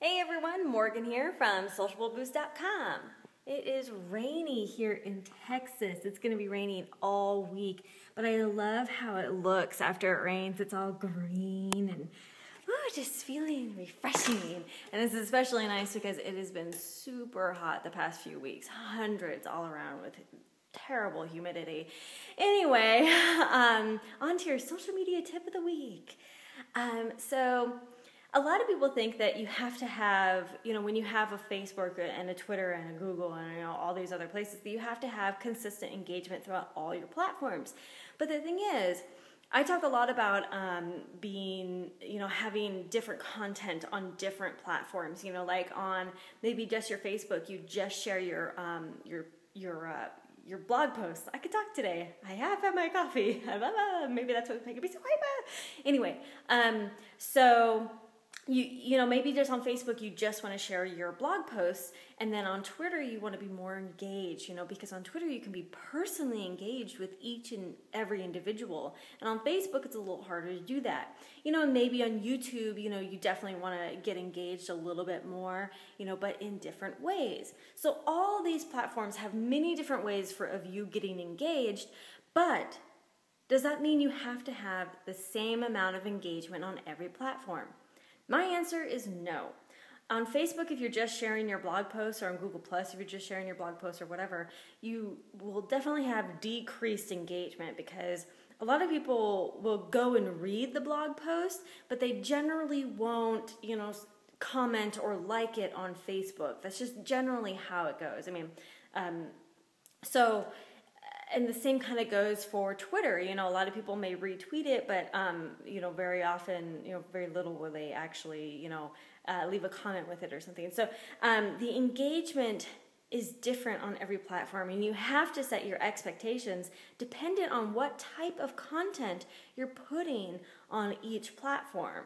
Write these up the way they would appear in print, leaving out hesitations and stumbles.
Hey everyone, Morgan here from sociableboost.com. It is rainy here in Texas. It's going to be raining all week, but I love how it looks after it rains. It's all green and just feeling refreshing. And this is especially nice because it has been super hot the past few weeks. Hundreds all around with terrible humidity. Anyway, on to your social media tip of the week. A lot of people think that you have to have, when you have a Facebook and a Twitter and a Google and all these other places, that you have to have consistent engagement throughout all your platforms. But the thing is, I talk a lot about having different content on different platforms. Like on maybe just your Facebook, you just share your blog posts. I could talk today. I have had my coffee. Maybe that's what's making me so hyper. Anyway, so maybe just on Facebook you just want to share your blog posts, and then on Twitter you want to be more engaged, because on Twitter you can be personally engaged with each and every individual, and on Facebook it's a little harder to do that. And maybe on YouTube, you definitely want to get engaged a little bit more, but in different ways. So all these platforms have many different ways of you getting engaged, but does that mean you have to have the same amount of engagement on every platform? My answer is no. On Facebook, if you're just sharing your blog posts, or on Google+, if you're just sharing your blog posts or whatever, you will definitely have decreased engagement because a lot of people will go and read the blog post, but they generally won't, comment or like it on Facebook. That's just generally how it goes. And the same kind of goes for Twitter. A lot of people may retweet it, but, very often, very little will they actually, leave a comment with it or something. So the engagement is different on every platform, and you have to set your expectations dependent on what type of content you're putting on each platform.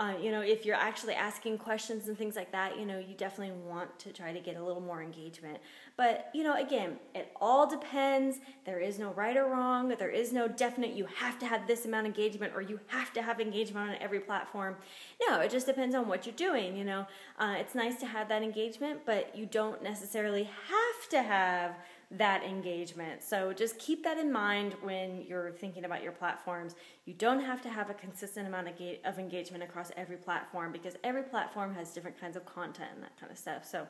If you're actually asking questions and things like that, you definitely want to try to get a little more engagement. But, again, it all depends. There is no right or wrong. There is no definite, you have to have this amount of engagement or you have to have engagement on every platform. No, it just depends on what you're doing, It's nice to have that engagement, but you don't necessarily have to have that engagement. So just keep that in mind when you're thinking about your platforms. You don't have to have a consistent amount of engagement across every platform because every platform has different kinds of content and that kind of stuff. So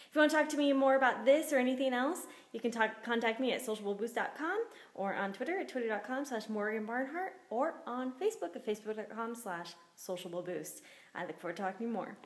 if you want to talk to me more about this or anything else, you can contact me at sociableboost.com or on Twitter at twitter.com/MorganBarnhart or on Facebook at facebook.com/sociableboost. I look forward to talking to you more.